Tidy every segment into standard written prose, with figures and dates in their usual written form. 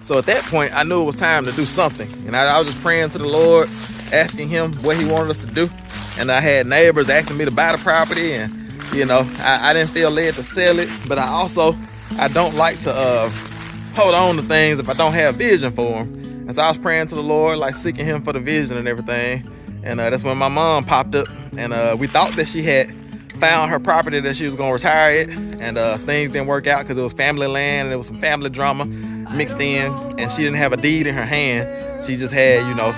So at that point, I knew it was time to do something. And I was just praying to the Lord, asking him what he wanted us to do. And I had neighbors asking me to buy the property, and you know, I didn't feel led to sell it, but I don't like to hold on to things if I don't have vision for them. And so I was praying to the Lord, like seeking him for the vision and everything. And that's when my mom popped up, and we thought that she had found her property that she was gonna retire it, and things didn't work out because it was family land and there was some family drama mixed in, and she didn't have a deed in her hand. She just had, you know,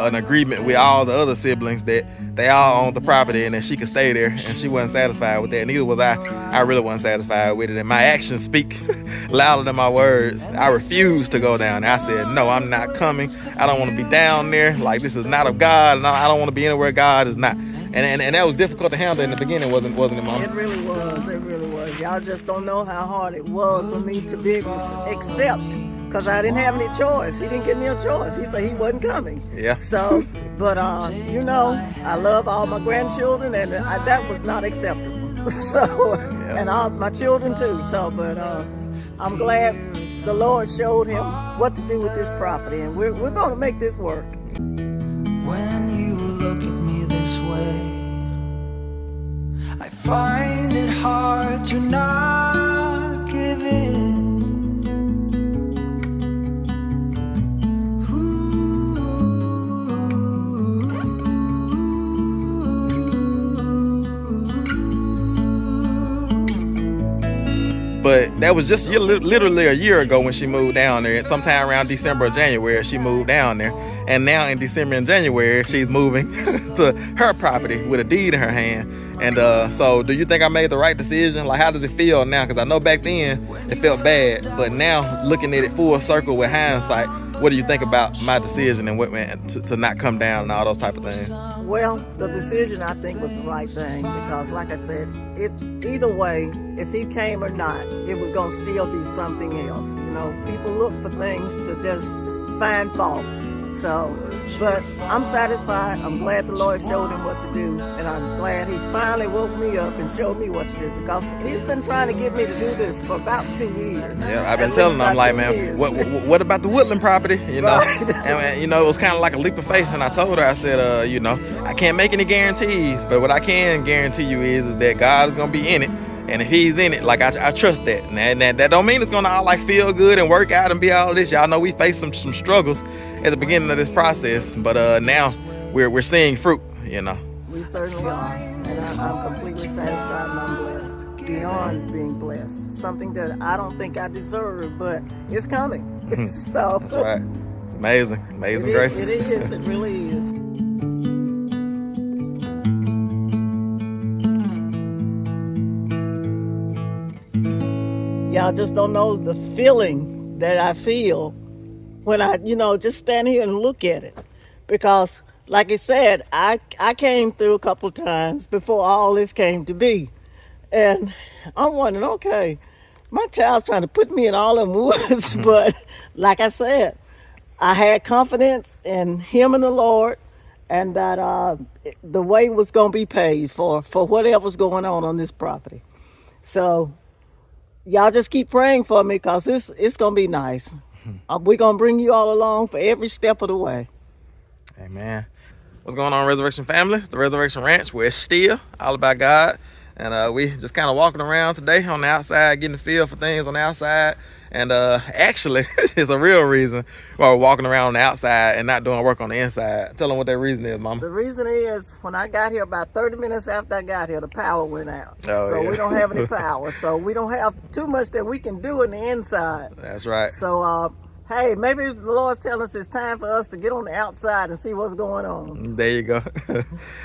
an agreement with all the other siblings that they all owned the property and that she could stay there, and she wasn't satisfied with that. Neither was I. I really wasn't satisfied with it, and my actions speak louder than my words. I refused to go down there. I said, no, I'm not coming. I don't want to be down there. Like, this is not of God, and I don't want to be anywhere God is not. And that was difficult to handle in the beginning, wasn't it, Mom? It really was. It really was. Y'all just don't know how hard it was for me to be able to accept, because I didn't have any choice. He didn't give me a choice. He said he wasn't coming. Yeah. So, but you know, I love all my grandchildren, and that was not acceptable. So, yeah. And all my children too. So, but I'm glad the Lord showed him what to do with this property, and we're going to make this work. When you look at me this way, I find it hard to not give in. But that was just literally a year ago when she moved down there. Sometime around December or January, she moved down there. And now in December and January, she's moving to her property with a deed in her hand. And so do you think I made the right decision? Like, how does it feel now? Because I know back then it felt bad, but now looking at it full circle with hindsight, what do you think about my decision and what to not come down and all those type of things? Well, the decision I think was the right thing, because like I said, either way, if he came or not, it was going to still be something else. You know, people look for things to just find fault. So, but I'm satisfied. I'm glad the Lord showed him what to do, and I'm glad he finally woke me up and showed me what to do, because he's been trying to get me to do this for about 2 years. Yeah, I've been telling him, I'm like, man, what about the Woodland property? You know, right. And you know, it was kind of like a leap of faith. And I told her, I said, you know, I can't make any guarantees, but what I can guarantee you is that God is gonna be in it. And if he's in it, like, I trust that. And that don't mean it's gonna all like feel good and work out and be all this. Y'all know we faced some struggles at the beginning of this process, but now we're seeing fruit, you know. We certainly are, and I'm completely satisfied, and I'm blessed, beyond being blessed. Something that I don't think I deserve, but it's coming. So that's right. It's amazing grace. It is. It really is. Y'all just don't know the feeling that I feel when I, you know, just stand here and look at it. Because, like I said, I came through a couple of times before all this came to be. And I'm wondering, okay, my child's trying to put me in all them woods. But, like I said, I had confidence in him and the Lord, and that the way was going to be paid for whatever's going on this property. So y'all just keep praying for me, because it's going to be nice. We're going to bring you all along for every step of the way. Amen. What's going on, Resurrection family? It's the Resurrection Ranch, where it's still all about God. And we just kind of walking around today on the outside, getting the feel for things on the outside. And actually, it's a real reason why we're walking around on the outside and not doing work on the inside. Tell them what that reason is, Mama. The reason is, when I got here, about 30 minutes after I got here, the power went out. So yeah. We don't have any power. So we don't have too much that we can do in the inside. That's right. So, hey, maybe the Lord's telling us it's time for us to get on the outside and see what's going on. There you go.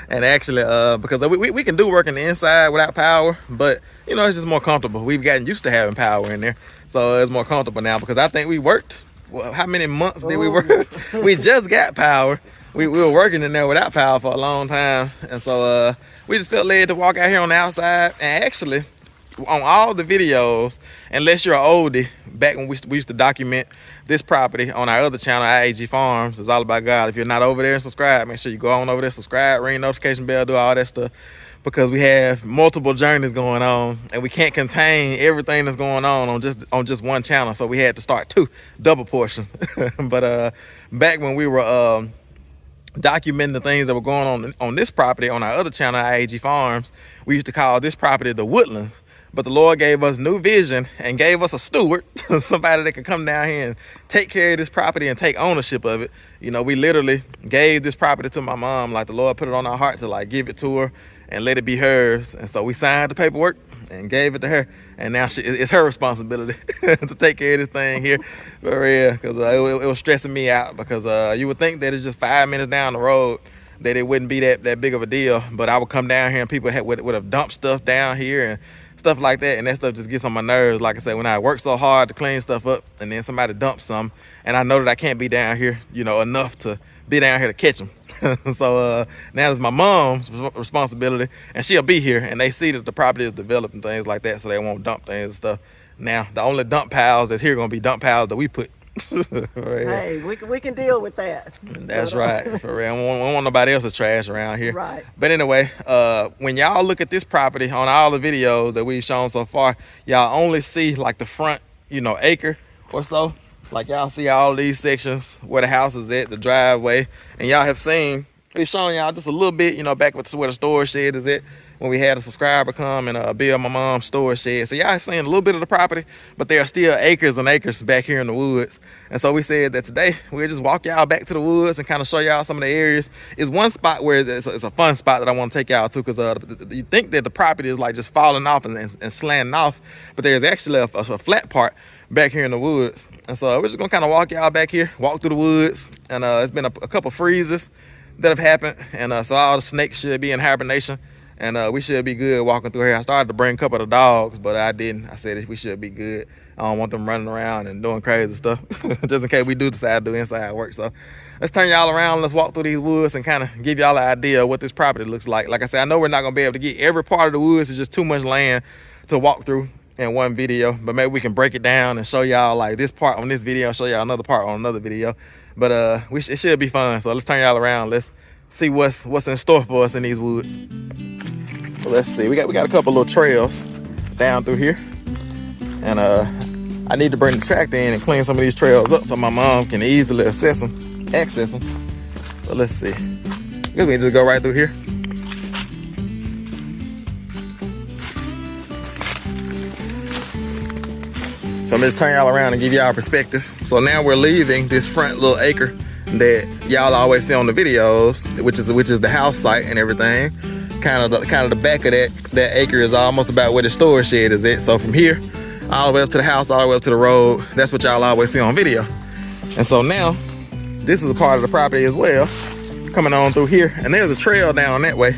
And actually, because we can do work in the inside without power, but, you know, it's just more comfortable. We've gotten used to having power in there. So it's more comfortable now, because I think we worked, well, how many months did we work? We just got power. We were working in there without power for a long time. And so we just felt led to walk out here on the outside. And actually, on all the videos, unless you're an oldie, back when we used to document this property on our other channel, IAG Farms, It's All About God. If you're not over there and subscribe, make sure you go on over there, subscribe, ring notification bell, do all that stuff. because we have multiple journeys going on and we can't contain everything that's going on just one channel. So we had to start 2 double portion. But back when we were documenting the things that were going on this property on our other channel, IAG Farms, we used to call this property the Woodlands. But the Lord gave us new vision and gave us a steward, somebody that could come down here and take care of this property and take ownership of it. You know, we literally gave this property to my mom. Like, the Lord put it on our heart to like give it to her and let it be hers. And so we signed the paperwork and gave it to her. And now it's her responsibility to take care of this thing here for real. Because it was stressing me out, because you would think that it's just 5 minutes down the road that it wouldn't be that big of a deal. But I would come down here and people would have dumped stuff down here and stuff like that, and that stuff just gets on my nerves. Like I said, when I work so hard to clean stuff up and then somebody dumps some, and I know that I can't be down here, you know, enough to be down here to catch them. So now it's my mom's responsibility, and she'll be here, and they see that the property is developed and things like that, so they won't dump things and stuff. Now the only dump piles that's here gonna be dump piles that we put. Hey, we can deal with that. That's right, for real. We don't want nobody else's trash around here. Right. But anyway, when y'all look at this property on all the videos that we've shown so far, y'all only see like the front, you know, acre or so. Like, y'all see all these sections where the house is at, the driveway, and y'all have seen, we've shown y'all just a little bit, you know, back where the storage shed is at, when we had a subscriber come and build my mom's storage shed. So y'all have seen a little bit of the property, but there are still acres and acres back here in the woods. And so we said that today we'll just walk y'all back to the woods and kind of show y'all some of the areas. It's one spot where it's a fun spot that I want to take y'all to, because you think that the property is like just falling off and slanting off, but there's actually a flat part back here in the woods. And so we're just gonna kind of walk y'all back here, walk through the woods. And it's been a couple freezes that have happened, and so all the snakes should be in hibernation. And we should be good walking through here. I started to bring a couple of the dogs, but I didn't. I said we should be good. I don't want them running around and doing crazy stuff, just in case we do decide to do inside work. So let's turn y'all around. Let's walk through these woods and kind of give y'all an idea of what this property looks like. Like I said, I know we're not gonna be able to get every part of the woods. It's just too much land to walk through in one video, but maybe we can break it down and show y'all like this part on this video, show y'all another part on another video. But it should be fun. So let's turn y'all around. Let's see what's in store for us in these woods. So let's see, we got a couple little trails down through here, and I need to bring the tractor in and clean some of these trails up so my mom can easily access them. So let's see, I guess we can just go right through here. So I'm just turn y'all around and give y'all perspective. So now we're leaving this front little acre that y'all always see on the videos, which is the house site and everything. Kind of the back of that acre is almost about where the storage shed is at. So from here all the way up to the house, all the way up to the road, that's what y'all always see on video. And so now this is a part of the property as well, coming on through here, and there's a trail down that way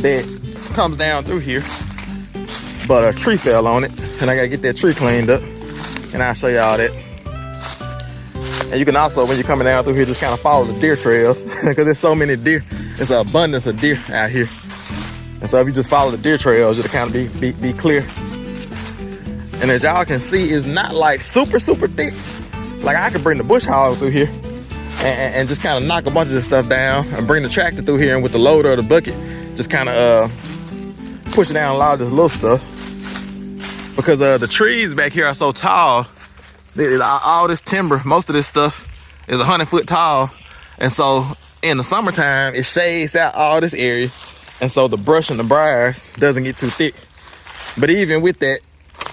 that comes down through here, but a tree fell on it, and I gotta get that tree cleaned up, and I'll show y'all that. And you can also, when you're coming down through here, just kind of follow the deer trails, because there's so many deer. There's an abundance of deer out here. And so if you just follow the deer trails, it'll kind of be clear. And as y'all can see, it's not like super thick. Like, I could bring the bush hog through here and just kind of knock a bunch of this stuff down, and bring the tractor through here, and with the loader or the bucket, just kind of push down a lot of this little stuff. Because the trees back here are so tall, all this timber, most of this stuff is 100 foot tall. And so in the summertime, it shades out all this area. And so the brush and the briars doesn't get too thick. But even with that,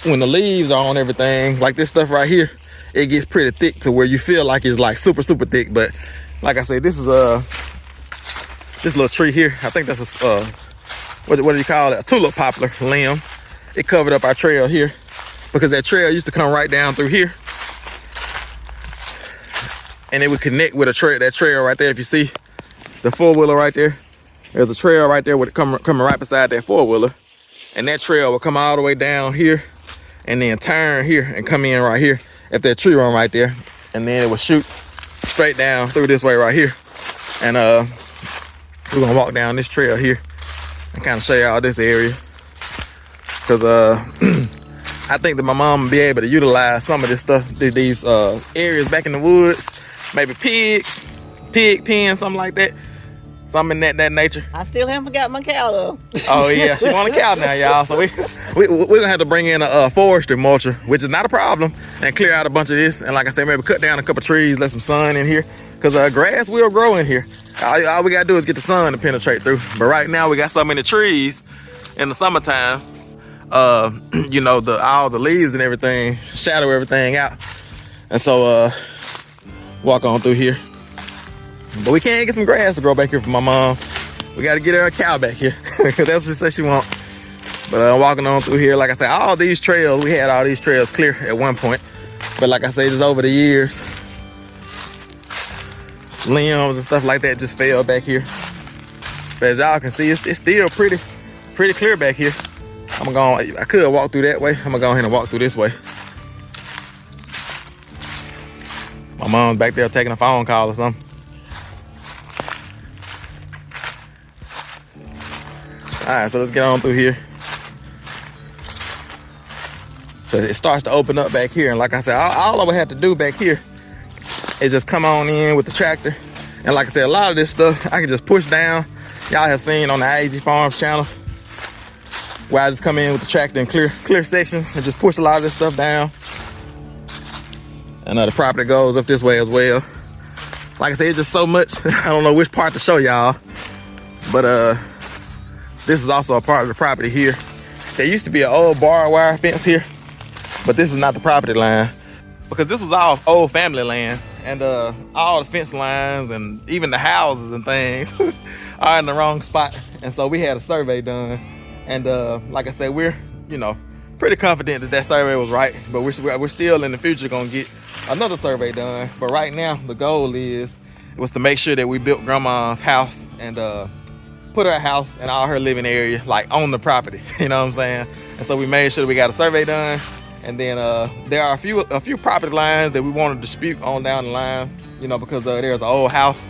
when the leaves are on everything, like this stuff right here, it gets pretty thick to where you feel like it's like super thick. But like I said, this is this little tree here, I think that's a what do you call it, a tulip poplar limb. It covered up our trail here, because that trail used to come right down through here, and it would connect with that trail right there. If you see the four-wheeler right there, there's a trail right there with it coming right beside that four-wheeler, and that trail will come all the way down here and then turn here and come in right here at that tree run right there, and then it will shoot straight down through this way right here. And we're gonna walk down this trail here and kind of show y'all this area, because I think that my mom will be able to utilize some of this stuff, these areas back in the woods, maybe pig pen, something like that. something in that nature. I still haven't got my cow though. Oh yeah, she want a cow now, y'all. So we're gonna have to bring in a forestry mulcher, which is not a problem, and clear out a bunch of this. And like I said, maybe cut down a couple trees, let some sun in here, because grass will grow in here. All we gotta do is get the sun to penetrate through. But right now we got so many trees in the summertime. You know, all the leaves and everything shadow everything out. And so walk on through here. But we can't get some grass to grow back here for my mom. We got to get her a cow back here, because that's what she said she wants. But walking on through here, like I said, all these trails, we had all these trails clear at one point. But like I say, just over the years, limbs and stuff like that just fell back here. But as y'all can see, it's still pretty clear back here. I could walk through that way. I'm gonna go ahead and walk through this way. My mom's back there taking a phone call or something. All right, so let's get on through here. So it starts to open up back here. And like I said, all I would have to do back here is just come on in with the tractor. And like I said, a lot of this stuff I can just push down. Y'all have seen on the AG Farms channel, where I just come in with the tractor and clear sections and just push a lot of this stuff down. And the property goes up this way as well. Like I said, it's just so much. I don't know which part to show y'all. But this is also a part of the property here. There used to be an old barbed wire fence here, but this is not the property line, because this was all old family land, and all the fence lines and even the houses and things are in the wrong spot. And so we had a survey done, and like I said, we're, you know, pretty confident that that survey was right, but we're still in the future gonna get another survey done. But right now the goal was to make sure that we built grandma's house and put her house and all her living area like on the property, you know what I'm saying? And so we made sure that we got a survey done. And then there are a few property lines that we want to dispute on down the line, you know, because there's an old house,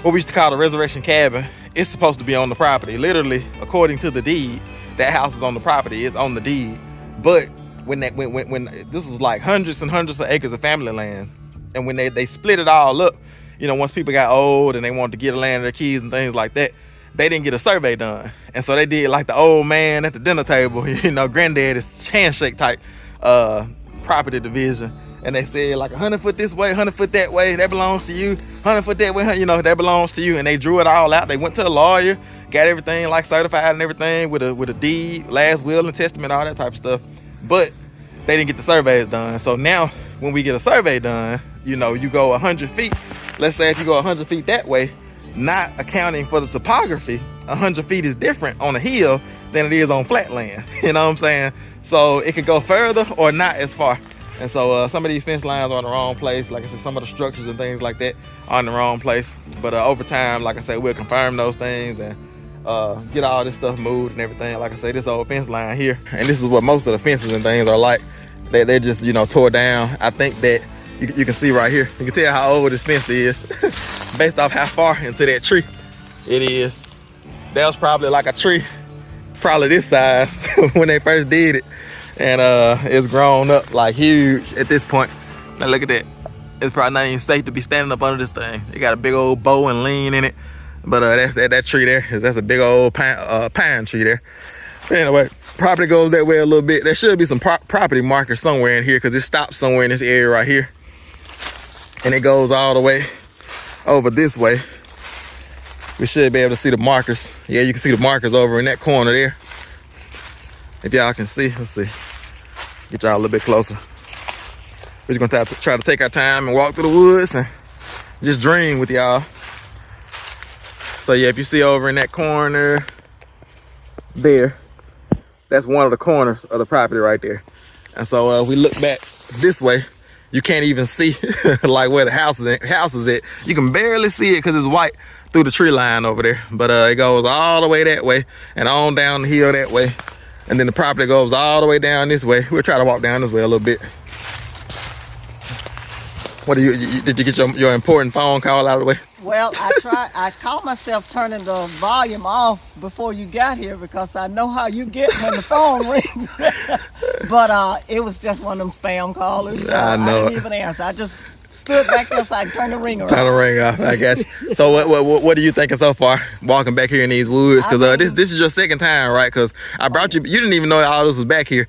what we used to call the resurrection cabin. It's supposed to be on the property. Literally, according to the deed, that house is on the property. It's on the deed. But when this was like hundreds and hundreds of acres of family land, and when they split it all up, you know, once people got old and they wanted to get the land of their kids and things like that, they didn't get a survey done. And so they did like the old man at the dinner table, you know, granddaddy's handshake type property division. And they said like 100 foot this way, 100 foot that way, that belongs to you, 100 foot that way, you know, that belongs to you. And they drew it all out. They went to a lawyer, got everything like certified and everything with a deed, last will and testament, all that type of stuff. But they didn't get the surveys done. So now when we get a survey done, you know, you go 100 feet. Let's say if you go 100 feet that way, not accounting for the topography, 100 feet is different on a hill than it is on flat land. You know what I'm saying? So it could go further or not as far. And so some of these fence lines are in the wrong place. Like I said, some of the structures and things like that are in the wrong place. But over time, like I said, we'll confirm those things and get all this stuff moved and everything. Like I said, this old fence line here, and this is what most of the fences and things are like. They're just, you know, tore down. I think that you can see right here, you can tell how old this fence is based off how far into that tree it is. That was probably like a tree, probably this size when they first did it. And it's grown up like huge at this point. Now look at that. It's probably not even safe to be standing up under this thing. It got a big old bow and lean in it. But that tree there, that's a big old pine tree there. But anyway, property goes that way a little bit. There should be some property markers somewhere in here, because it stops somewhere in this area right here. And it goes all the way over this way. We should be able to see the markers. Yeah, you can see the markers over in that corner there. If y'all can see, let's see. Get y'all a little bit closer. We're just gonna try to take our time and walk through the woods and just dream with y'all. So yeah, if you see over in that corner there, that's one of the corners of the property right there. And so we look back this way, you can't even see like where the house is at. You can barely see it because it's white through the tree line over there. But it goes all the way that way and on down the hill that way. And then the property goes all the way down this way. We'll try to walk down this way a little bit. What did you get your important phone call out of the way? Well, I caught myself turning the volume off before you got here, because I know how you get when the phone rings. But it was just one of them spam callers. So I didn't even answer. I just stood back there so I could turn the ring around. Turn the ring off. I got you. So what are you thinking so far walking back here in these woods? Because this is your second time, right? Because I brought you. You didn't even know all this was back here,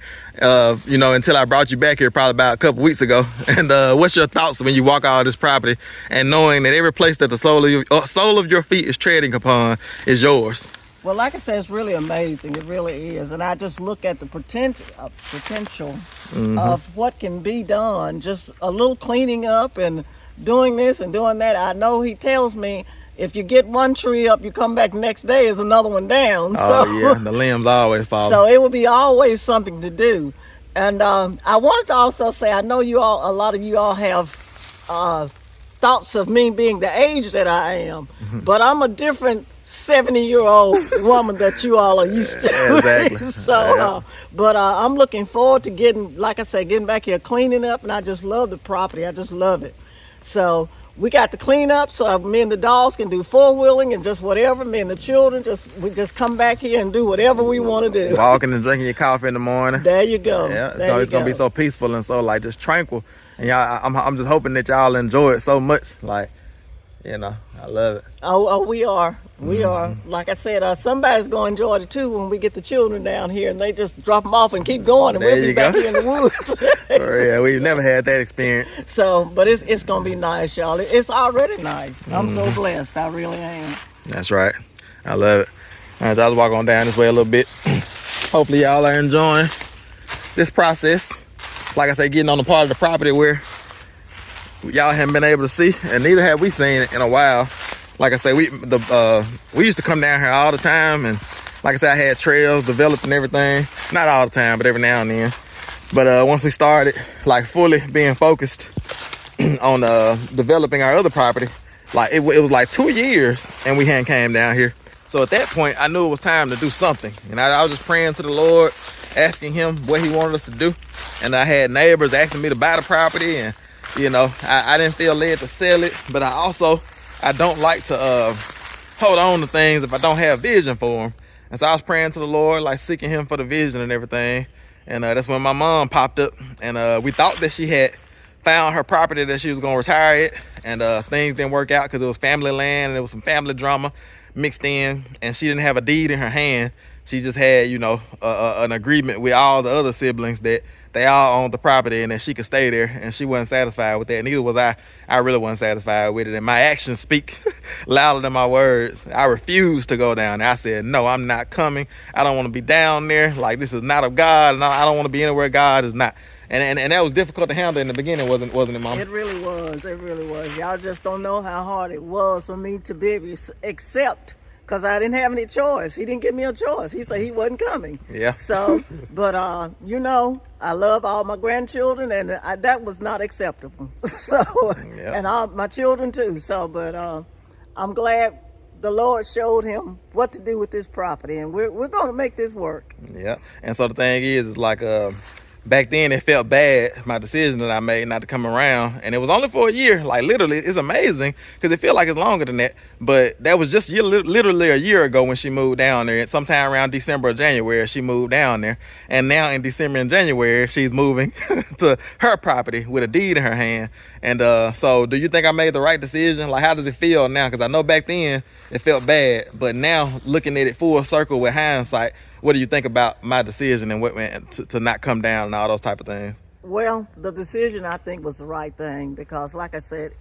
you know, until I brought you back here probably about a couple weeks ago. And what's your thoughts when you walk out of this property and knowing that every place that the sole of your feet is treading upon is yours? Well, like I said, it's really amazing. It really is. And I just look at the potential of what can be done. Just a little cleaning up and doing this and doing that. I know he tells me if you get one tree up, you come back the next day, is another one down. Oh, yeah. The limbs always fall. So it will be always something to do. And I wanted to also say, I know you all, a lot of you all have thoughts of me being the age that I am, but I'm a different 70-year-old woman that you all are used to. Exactly. So, but I'm looking forward to getting, like I said, getting back here, cleaning up, and I just love the property. I just love it. So we got to clean up so me and the dogs can do four-wheeling and just whatever. Me and the children, we just come back here and do whatever we want to do. Walking and drinking your coffee in the morning. There you go. Yeah, it's gonna be so peaceful and so like just tranquil. And y'all, I'm just hoping that y'all enjoy it so much. Like, you know, I love it. Oh, we are. We are. Like I said, somebody's going to enjoy it too when we get the children down here and they just drop them off and keep going and we'll be back here in the woods. Yeah, we've never had that experience. So, but it's going to be nice, y'all. It's already nice. I'm so blessed. I really am. That's right. I love it. As I was walking on down this way a little bit, hopefully y'all are enjoying this process. Like I say, getting on the part of the property where y'all haven't been able to see, and neither have we seen it in a while. Like I say, we used to come down here all the time, and like I said, I had trails developed and everything. Not all the time, but every now and then. But once we started like fully being focused on developing our other property, like it was like 2 years and we hadn't came down here. So at that point, I knew it was time to do something, and I was just praying to the Lord, asking him what he wanted us to do. And I had neighbors asking me to buy the property, and you know, I didn't feel led to sell it, but I don't like to hold on to things if I don't have vision for them. And so I was praying to the Lord, like seeking him for the vision and everything. And that's when my mom popped up, and we thought that she had found her property that she was gonna retire it, and things didn't work out because it was family land and there was some family drama mixed in, and she didn't have a deed in her hand. She just had, you know, an agreement with all the other siblings that they all owned the property and that she could stay there, and she wasn't satisfied with that. Neither was I. I really wasn't satisfied with it, and my actions speak louder than my words. I refused to go down there. I said, no, I'm not coming. I don't want to be down there. Like, this is not of God, and I don't want to be anywhere God is not. And that was difficult to handle in the beginning, wasn't it, Mom? It really was. It really was. Y'all just don't know how hard it was for me to be able to accept, because I didn't have any choice. He didn't give me a choice. He said he wasn't coming. Yeah. So, but, you know, I love all my grandchildren, and that was not acceptable. So, yep. And all my children too. So, but I'm glad the Lord showed him what to do with this property, and we're going to make this work. Yeah. And so the thing is like, back then it felt bad, my decision that I made not to come around, and it was only for a year. Like, literally, it's amazing because it feels like it's longer than that, but that was just literally a year ago when she moved down there. Sometime around December or January she moved down there, and now in December and January she's moving to her property with a deed in her hand. And so do you think I made the right decision? Like, how does it feel now? Because I know back then it felt bad, but now looking at it full circle with hindsight, what do you think about my decision and what to not come down and all those type of things? Well, the decision I think was the right thing, because like I said,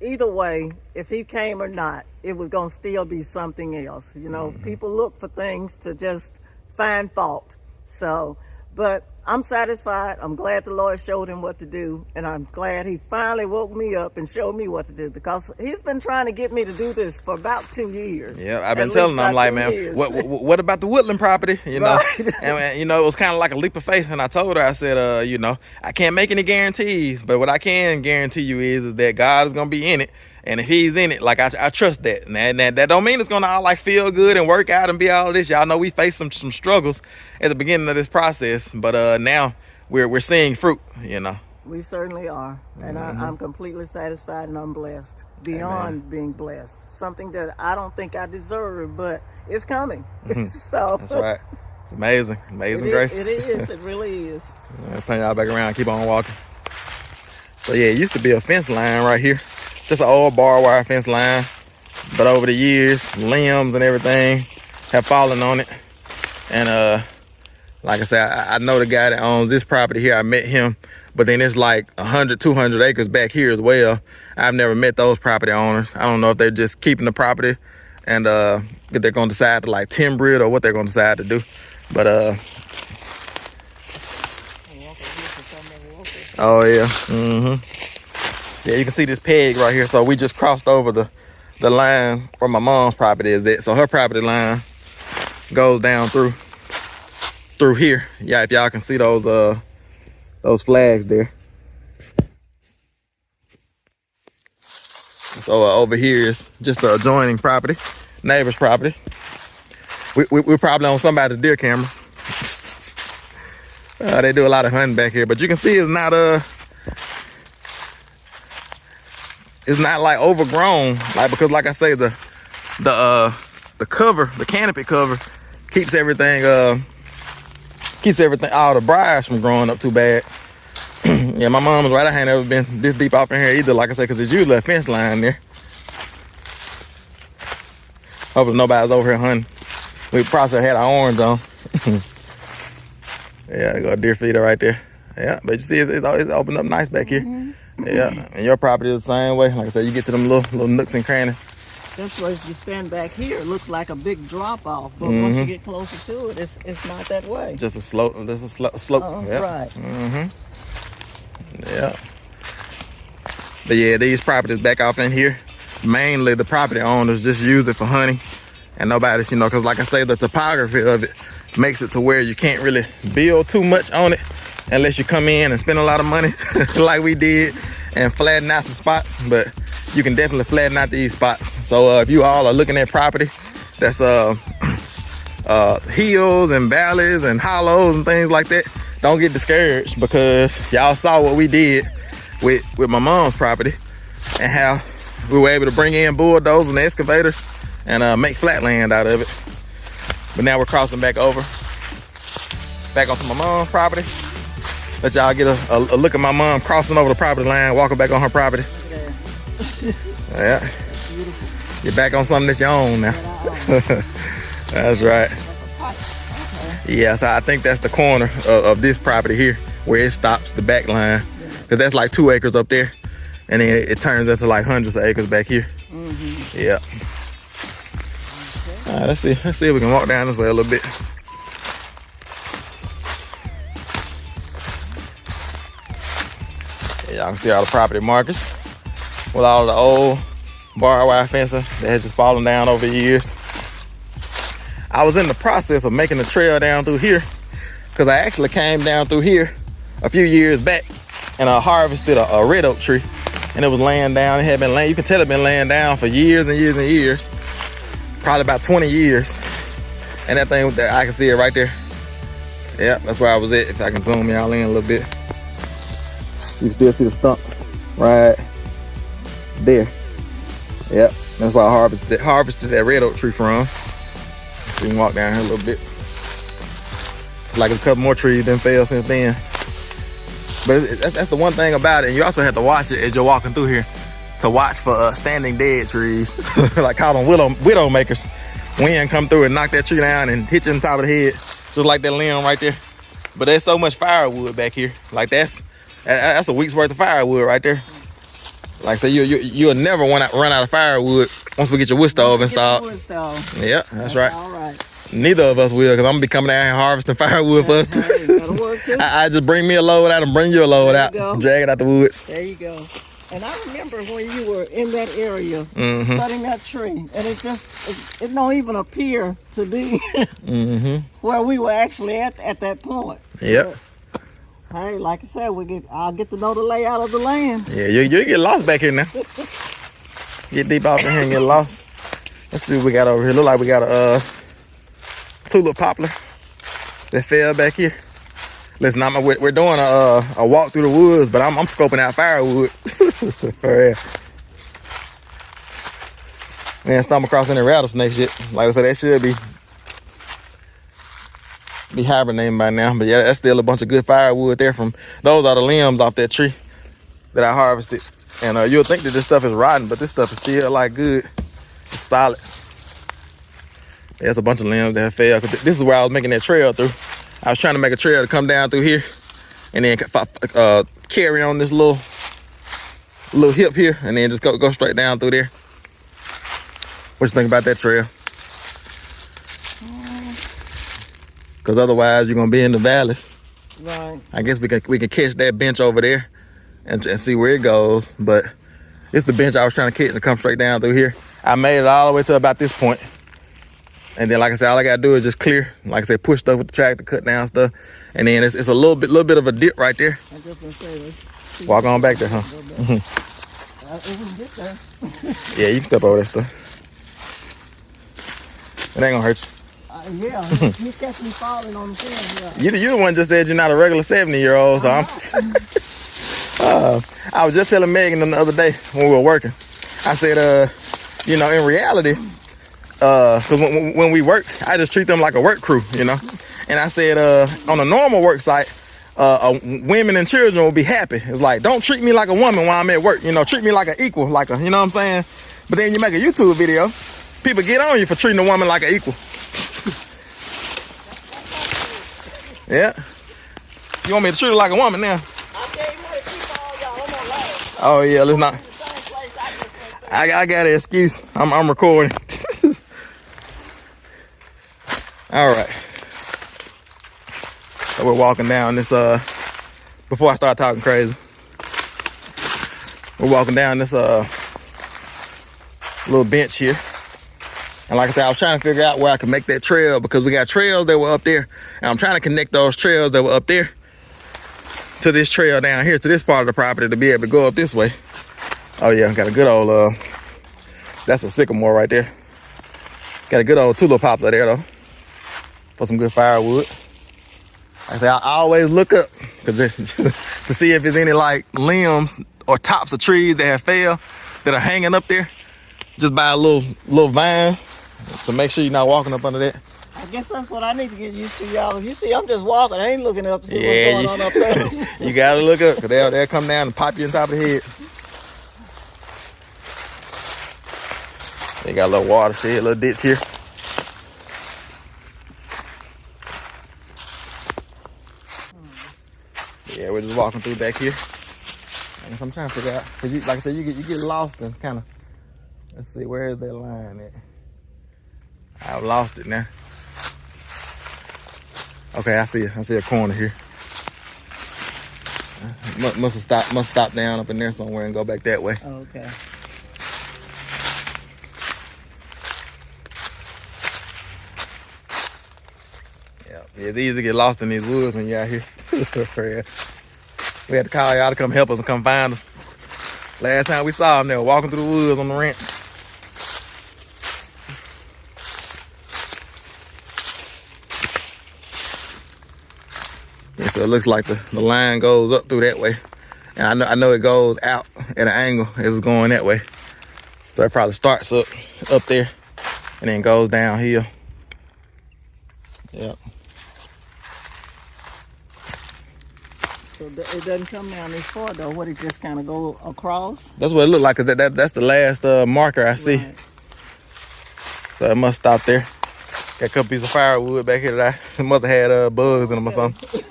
either way, if he came or not, it was going to still be something else. You know, people look for things to just find fault. So, but I'm satisfied. I'm glad the Lord showed him what to do, and I'm glad he finally woke me up and showed me what to do, because he's been trying to get me to do this for about 2 years. Yeah, I've been telling him, I'm like, man, what about the woodland property? You know, right. And you know, it was kind of like a leap of faith. And I told her, I said, you know, I can't make any guarantees, but what I can guarantee you is that God is gonna be in it. And if he's in it, like, I trust that. And that don't mean it's gonna all like feel good and work out and be all this. Y'all know we faced some struggles at the beginning of this process, but now we're seeing fruit, you know. We certainly are. And I'm completely satisfied, and I'm blessed beyond being blessed. Something that I don't think I deserve, but it's coming. So that's right. It's amazing grace. It is. It really is. Let's turn y'all back around. Keep on walking. So yeah, it used to be a fence line right here. Just an old barbed wire fence line. But over the years, limbs and everything have fallen on it. And like I said, I know the guy that owns this property here. I met him, but then there's like 100, 200 acres back here as well. I've never met those property owners. I don't know if they're just keeping the property and if they're gonna decide to like timber it or what they're gonna decide to do. But oh yeah, yeah, you can see this peg right here. So we just crossed over the line where my mom's property is at. So her property line goes down through here. Yeah, if y'all can see those flags there. So over here is just the adjoining property, neighbor's property. We're probably on somebody's deer camera. They do a lot of hunting back here, but you can see it's not like overgrown, like, because like I say, the cover, the canopy cover keeps everything all the briars from growing up too bad. Yeah, my mom was right. I ain't never been this deep off in here either, like I said, because it's usually a fence line there. Hopefully nobody's over here hunting. We probably had our orange on. Yeah, got a deer feeder right there. Yeah, but you see it's opened up nice back here. Yeah, and your property is the same way. Like I said, you get to them little nooks and crannies. That's why if you stand back here, it looks like a big drop off. But once you get closer to it, it's not that way. Just a slope. There's a slope. Yep. Right. Yeah. But yeah, these properties back off in here, mainly the property owners just use it for hunting, and nobody's, you know, because like I say, the topography of it makes it to where you can't really build too much on it unless you come in and spend a lot of money like we did and flatten out some spots. But you can definitely flatten out these spots. So if you all are looking at property that's hills and valleys and hollows and things like that, don't get discouraged, because y'all saw what we did with my mom's property and how we were able to bring in bulldozers and excavators and make flat land out of it. But now we're crossing back over, back onto my mom's property. Let y'all get a look at my mom crossing over the property line, walking back on her property. Yeah. You're back on something that you own now. That's right. Yeah, so I think that's the corner of this property here where it stops, the back line. Because that's like 2 acres up there. And then it turns into like hundreds of acres back here. Yeah. All right, let's see if we can walk down this way a little bit. Yeah, y'all can see all the property markers with all the old barbed wire fencing that has just fallen down over the years. I was in the process of making a trail down through here because I actually came down through here a few years back and I harvested a red oak tree, and it was laying down. It had been laying, you can tell it had been laying down for years and years and years, probably about 20 years. And that thing, I can see it right there. Yeah, that's where I was at. If I can zoom y'all in a little bit, you can still see the stump right there. Yep, that's why I harvested that red oak tree from. So you can walk down here a little bit. Like a couple more trees done fell since then. But that's the one thing about it. And you also have to watch it as you're walking through here, to watch for standing dead trees. Like call them widow makers. Wind come through and knock that tree down and hit you on top of the head, just like that limb right there. But there's so much firewood back here. Like that's a week's worth of firewood right there. Like I say, you'll never run out of firewood once we get your wood stove installed. Yeah, that's right. All right. Neither of us will, because I'm gonna be coming out here harvesting firewood for us too. Hey, that'll work too. I just bring me a load out and bring you a load out. Drag it out the woods. There you go. And I remember when you were in that area, cutting that tree, and it don't even appear to be where we were actually at that point. Yep. But, hey, like I said, I'll get to know the layout of the land. Yeah, you get lost back here now. Get deep off in here and get lost. Let's see what we got over here. Look like we got a tulip poplar that fell back here. Listen, we're doing a walk through the woods, but I'm scoping out firewood. For real. Man, stumble across any rattlesnake shit. Like I said, that should be hibernating by now. But yeah, that's still a bunch of good firewood there. Those are the limbs off that tree. that I harvested. And you'll think that this stuff is rotten, but this stuff is still like good. It's solid. There's a bunch of limbs that have failed. This is where I was making that trail through. I was trying to make a trail to come down through here and then carry on this little hip here and then just go straight down through there. What you think about that trail? Because otherwise you're gonna be in the valleys. Right. I guess we can catch that bench over there and see where it goes. But it's the bench I was trying to catch and come straight down through here. I made it all the way to about this point. And then, like I said, all I gotta do is just clear. Like I said, push stuff with the tractor, cut down stuff. And then it's a little bit of a dip right there. I just gonna say this. Walk on back there, huh? Yeah, you can step over that stuff. It ain't gonna hurt you. Yeah, he kept me falling on the thing. Yeah. You the one just said you're not a regular 70-year-old, so I was just telling Megan the other day when we were working. I said, you know, in reality, because when we work, I just treat them like a work crew, you know. And I said, on a normal work site, women and children will be happy. It's like, don't treat me like a woman while I'm at work, you know. Treat me like an equal, like a, you know what I'm saying. But then you make a YouTube video, people get on you for treating a woman like an equal. Yeah. You want me to treat her like a woman now? Oh yeah, let's not. I got an excuse. I'm recording. All right. So we're walking down this before I start talking crazy. We're walking down this little bench here. And like I said, I was trying to figure out where I could make that trail because we got trails that were up there. And I'm trying to connect those trails that were up there to this trail down here, to this part of the property to be able to go up this way. Oh yeah, got a good old, that's a sycamore right there. Got a good old tulip poplar there though, for some good firewood. Like I say, I always look up because to see if there's any like limbs or tops of trees that have failed that are hanging up there, just by a little vine to make sure you're not walking up under that. I guess that's what I need to get used to, y'all. You see, I'm just walking. I ain't looking up to see what's going on up there. You gotta look up because they'll come down and pop you on top of the head. They got a little watershed, a little ditch here. Yeah, we're just walking through back here. I guess I'm trying to figure out, cause you, like I said, you get lost and kind of. Let's see, where is that line at? I've lost it now. Okay, I see it. I see a corner here. Must stop down up in there somewhere and go back that way. Okay. Yeah, it's easy to get lost in these woods when you're out here. We had to call y'all to come help us and come find us. Last time we saw them, they were walking through the woods on the ranch. And so it looks like the line goes up through that way. And I know it goes out at an angle as it's going that way. So it probably starts up there and then goes downhill. Yep. So it doesn't come down this far though. What, it just kind of go across? That's what it looked like, cause that's the last marker I see. Right. So it must stop there. Got a couple pieces of firewood back here that I must have had bugs in them or something.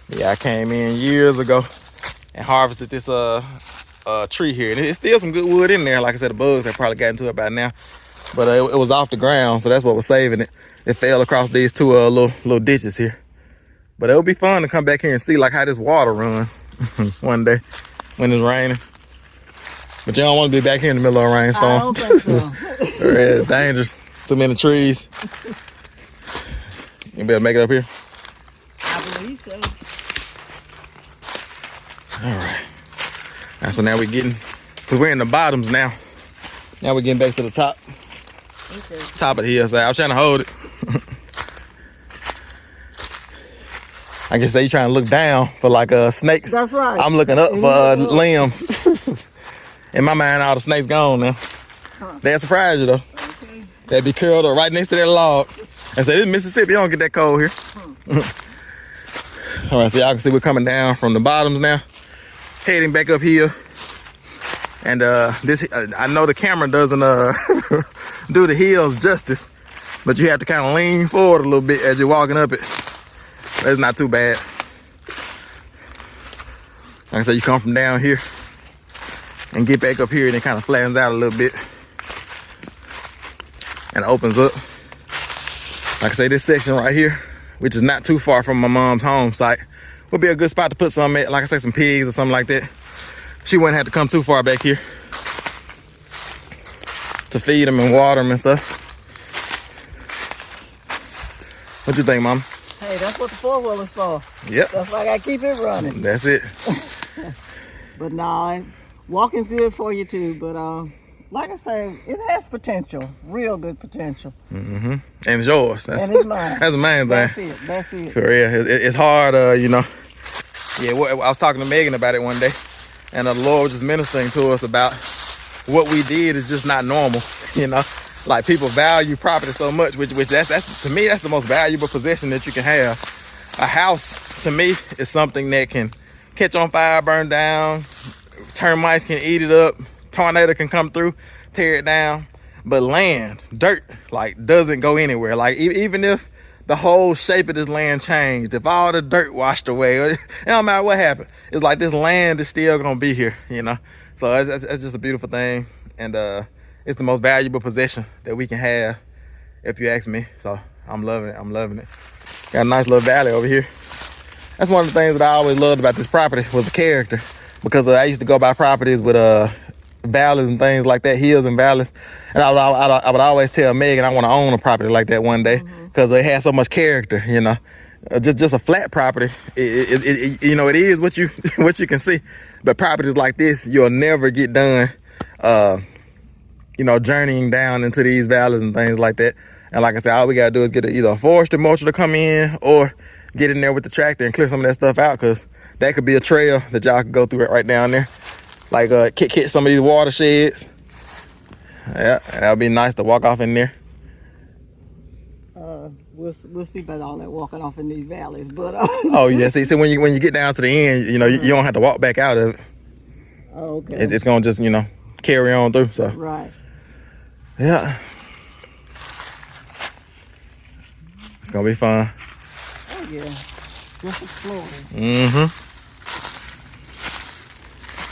Yeah, I came in years ago and harvested this tree here, and it's still some good wood in there. Like I said, the bugs have probably gotten to it by now, but it was off the ground, so that's what was saving it. It fell across these two little ditches here. But it'll be fun to come back here and see like how this water runs one day when it's raining. But you don't want to be back here in the middle of a rainstorm. I don't think so. It's dangerous. Too many trees. You better make it up here. I believe so. All right. So now we're getting, because we're in the bottoms now. Now we're getting back to the top. Okay. Top of the hillside. I was trying to hold it. I guess you're trying to look down for like snakes. That's right. I'm looking up for limbs. In my mind, all the snakes gone now. Huh. They'll surprise you though. Okay. They'll be curled up right next to that log. And say, this is Mississippi, you don't get that cold here. All right, so y'all can see we're coming down from the bottoms now, heading back up here. And this, I know the camera doesn't do the hills justice, but you have to kind of lean forward a little bit as you're walking up it. That's not too bad. Like I said, you come from down here and get back up here, and it kind of flattens out a little bit and opens up. Like I say, this section right here, which is not too far from my mom's home site, would be a good spot to put some at, like I say, some pigs or something like that. She wouldn't have to come too far back here to feed them and water them and stuff. What you think, Mom? Hey, that's what the 4-wheeler's for. Yep. That's why I gotta keep it running. That's it. But no, walking's good for you too. But like I say, it has potential, real good potential. Mm-hmm. And it's yours. And it's mine. That's the main thing. That's it. That's it. For real, it's hard, you know. Yeah, I was talking to Megan about it one day, and the Lord was just ministering to us about what we did is just not normal, you know. Like, people value property so much, which that's to me, that's the most valuable possession that you can have. A house, to me, is something that can catch on fire, burn down, termites can eat it up, tornado can come through, tear it down. But land, dirt, like, doesn't go anywhere. Like, even if the whole shape of this land changed, if all the dirt washed away, it don't matter what happened, it's like this land is still gonna be here, you know. So it's just a beautiful thing, and it's the most valuable possession that we can have, if you ask me. So I'm loving it. I'm loving it. Got a nice little valley over here. That's one of the things that I always loved about this property, was the character, because I used to go by properties with valleys and things like that, hills and valleys, and I would always tell Megan I want to own a property like that one day, because it has so much character, you know. Just a flat property, you know, it is what you what you can see, but properties like this, you'll never get done you know, journeying down into these valleys and things like that. And like I said, all we gotta do is get either a forestry mulcher to come in, or get in there with the tractor and clear some of that stuff out, because that could be a trail that y'all could go through it right down there. Like hit some of these watersheds. Yeah, that would be nice to walk off in there. We'll see about all that walking off in these valleys, but oh yeah, see when you get down to the end, you know, you don't have to walk back out of it. Okay. It's gonna just, you know, carry on through. So right. Yeah, it's gonna be fun. Oh yeah, just exploring. Mm-hmm.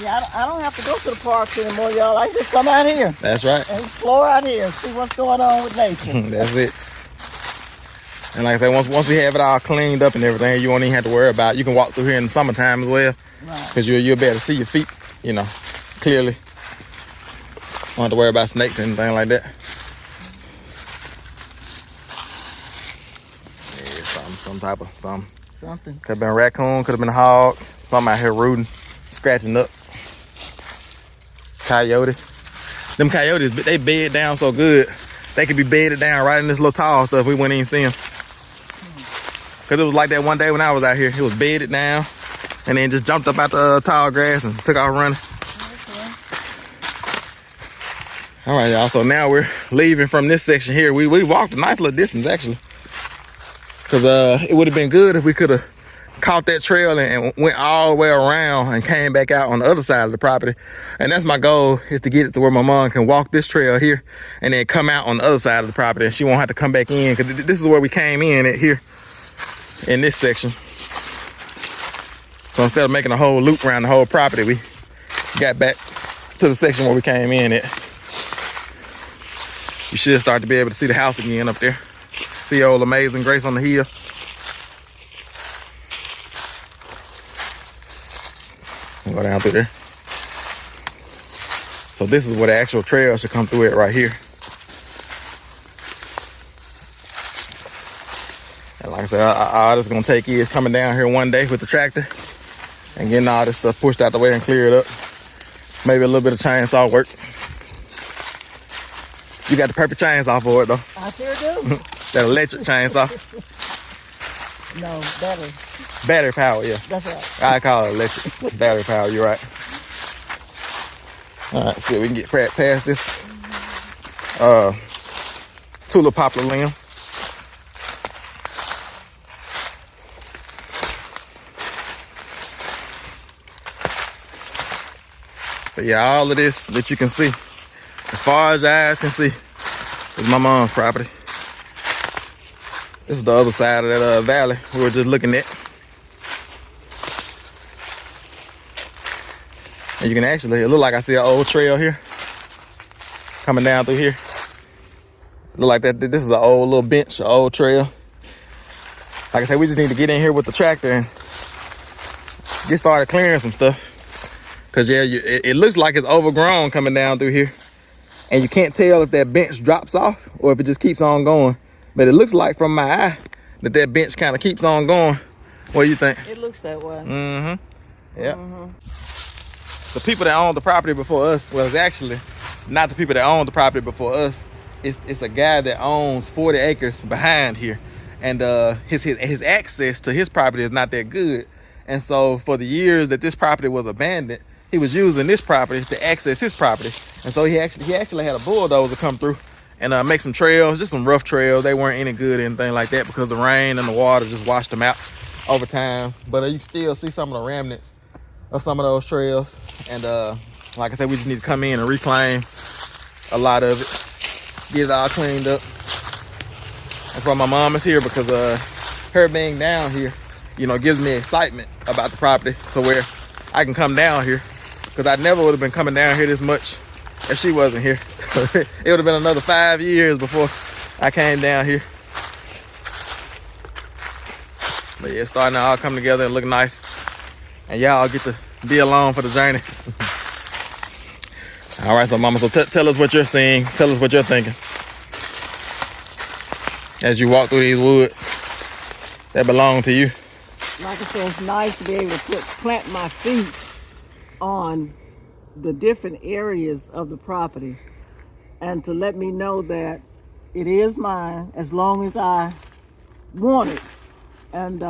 Yeah, I don't have to go to the parks anymore, y'all. I just come out here. That's right. And explore out here, see what's going on with nature. That's it. And like I say, once we have it all cleaned up and everything, you won't even have to worry about it. You can walk through here in the summertime as well, right? Because you'll be able to see your feet, you know, clearly. Don't have to worry about snakes or anything like that. Yeah, some type of something. Something. Could have been a raccoon, could have been a hog. Something out here rooting, scratching up. Coyote. Them coyotes, they bed down so good, they could be bedded down right in this little tall stuff. We wouldn't even see them. Because it was like that one day when I was out here. It was bedded down and then just jumped up out the tall grass and took off running. Okay. All right, y'all. So now we're leaving from this section here. We walked a nice little distance, actually. Because it would have been good if we could have caught that trail and went all the way around and came back out on the other side of the property. And that's my goal, is to get it to where my mom can walk this trail here and then come out on the other side of the property, and she won't have to come back in, because this is where we came in at here in this section. So instead of making a whole loop around the whole property, we got back to the section where we came in at. You should start to be able to see the house again up there. See old Amazing Grace on the hill. Go down through there. So this is where the actual trail should come through it right here. And like I said, all it's gonna take is coming down here one day with the tractor and getting all this stuff pushed out the way and cleared up. Maybe a little bit of chainsaw work. You got the perfect chainsaw for it though. I sure do. That electric chainsaw. No, battery. Battery power, yeah. That's right. I call it electric. Battery power, you're right. All right, see if we can get past this tulip poplar limb. But yeah, all of this that you can see, as far as your eyes can see, is my mom's property. This is the other side of that valley we were just looking at. And you can actually, it look like I see an old trail here coming down through here. Look like that. This is an old little bench, an old trail. Like I said, we just need to get in here with the tractor and get started clearing some stuff. Cause yeah, it looks like it's overgrown coming down through here. And you can't tell if that bench drops off or if it just keeps on going. But it looks like from my eye that bench kind of keeps on going. What do you think? It looks that way. Mm-hmm. Yeah. The people that owned the property before us, well, it's actually not the people that owned the property before us. It's a guy that owns 40 acres behind here. And his access to his property is not that good. And so for the years that this property was abandoned, he was using this property to access his property. And so he actually had a bulldozer come through and make some trails, just some rough trails. They weren't any good or anything like that because the rain and the water just washed them out over time. But you can still see some of the remnants of some of those trails. And like I said, we just need to come in and reclaim a lot of it, get it all cleaned up. That's why my mom is here, because her being down here, you know, gives me excitement about the property to where I can come down here, because I never would have been coming down here this much if she wasn't here. It would have been another 5 years before I came down here. But yeah, it's starting to all come together and look nice. And y'all get to be along for the journey. All right, so mama, so tell us what you're seeing. Tell us what you're thinking as you walk through these woods that belong to you. Like I said, it's nice to be able to plant my feet on the different areas of the property and to let me know that it is mine as long as I want it. And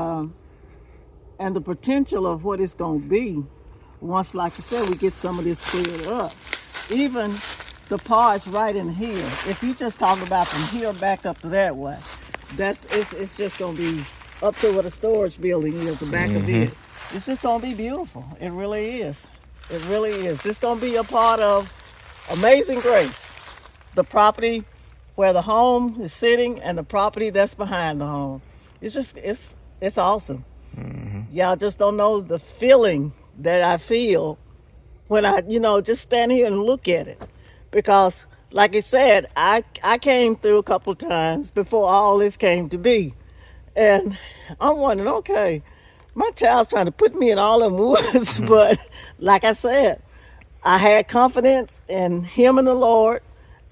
the potential of what it's going to be once, like I said, we get some of this cleared up. Even the parts right in here, if you just talk about from here back up to that way, it's just going to be up to what a storage building is, the back of it. It's just going to be beautiful. It really is. It really is. It's going to be a part of Amazing Grace, the property where the home is sitting and the property that's behind the home. It's just, it's awesome. Y'all just don't know the feeling that I feel when I, just stand here and look at it. Because, like I said, I came through a couple times before all this came to be. And I'm wondering, okay, my child's trying to put me in all them woods, but like I said, I had confidence in him and the Lord,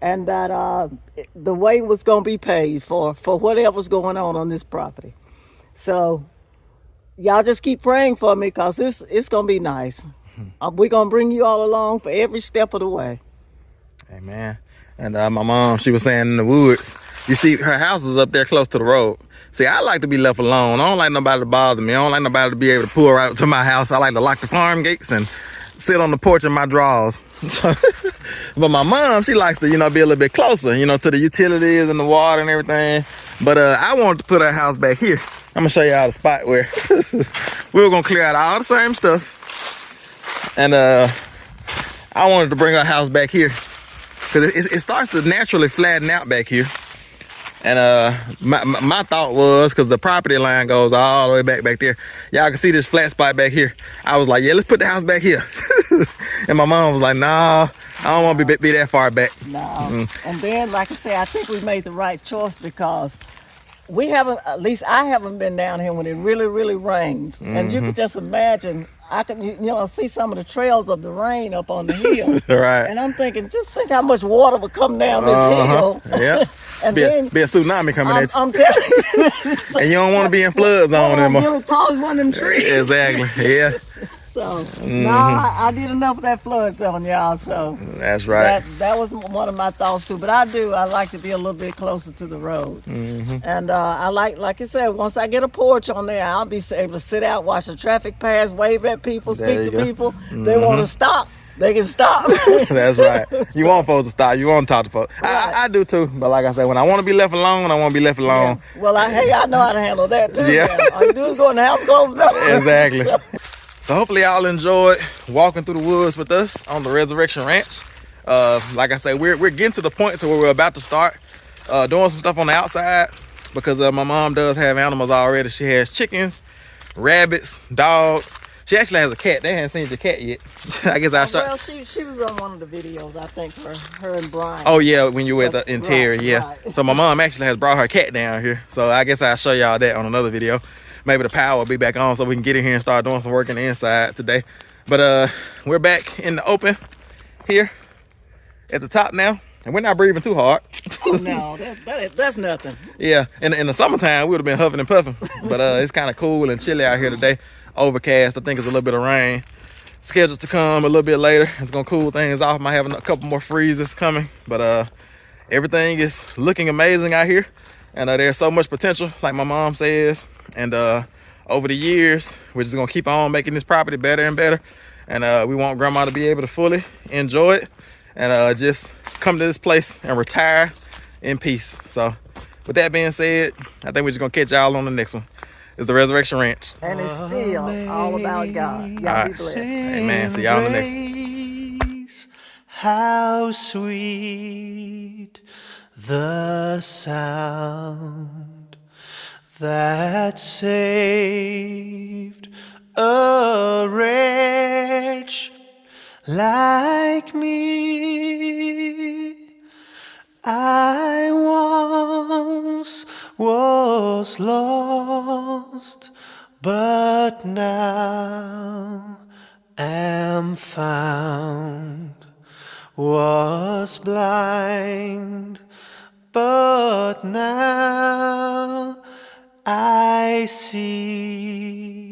and that the way was going to be paid for whatever's going on this property. So y'all just keep praying for me, because it's going to be nice. We're going to bring you all along for every step of the way. Amen. And my mom, she was saying in the woods, you see her house is up there close to the road. See, I like to be left alone. I don't like nobody to bother me. I don't like nobody to be able to pull right up to my house. I like to lock the farm gates and sit on the porch in my drawers. So, but my mom, she likes to, be a little bit closer, to the utilities and the water and everything. But I wanted to put her house back here. I'm gonna show you all the spot where we were gonna clear out all the same stuff. And I wanted to bring our house back here, because it starts to naturally flatten out back here. And my thought was, because the property line goes all the way back there, y'all can see this flat spot back here. I was like, yeah, let's put the house back here. And my mom was like, nah, I don't want to be that far back. No. And then, like I say, I think we made the right choice, because we haven't, at least I haven't been down here when it really, really rains. And you can just imagine, I can, see some of the trails of the rain up on the hill. Right. And I'm thinking, just think how much water would come down this hill. Yeah. And be a tsunami coming at you. I'm telling you. And you don't want to be in flood zone anymore. Really tall as one of them trees. Exactly. Yeah. So, no, I did enough of that flood zone, y'all. So that's right. That was one of my thoughts too. But I like to be a little bit closer to the road. And I like you said, once I get a porch on there, I'll be able to sit out, watch the traffic pass, wave at people, speak to people. They want to stop, they can stop. That's right. You want folks to stop. You want to talk to folks. Right. I do too. But like I said, when I want to be left alone, I want to be left alone. Yeah. Well, I know how to handle that too. Yeah. All you do is go in the house, close the door. Exactly. So hopefully y'all enjoyed walking through the woods with us on the Resurrection Ranch. Like I said, we're getting to the point to where we're about to start doing some stuff on the outside, because my mom does have animals already. She has chickens, rabbits, dogs. She actually has a cat. They haven't seen the cat yet. I guess I shot. Well, she was on one of the videos, I think, her and Brian. Oh yeah, when you were at the interior, right, yeah. right. So my mom actually has brought her cat down here. So I guess I'll show y'all that on another video. Maybe the power will be back on so we can get in here and start doing some work in the inside today. But we're back in the open here at the top now, and we're not breathing too hard. Oh no, that's nothing. Yeah, in the summertime we would have been huffing and puffing, but it's kind of cool and chilly out here today. Overcast. I think it's a little bit of rain scheduled to come a little bit later. It's gonna cool things off. Might have a couple more freezes coming, but everything is looking amazing out here, and there's so much potential, like my mom says. And over the years, we're just gonna keep on making this property better and better, and we want grandma to be able to fully enjoy it and just come to this place and retire in peace. So with that being said, I think we're just gonna catch y'all on the next one. It's the Resurrection Ranch. And it's still all about God. Y'all be blessed. Amen. See y'all on the next one. How sweet the sound that saved a wretch like me. I once was lost, but now am found. Was blind, but now I see.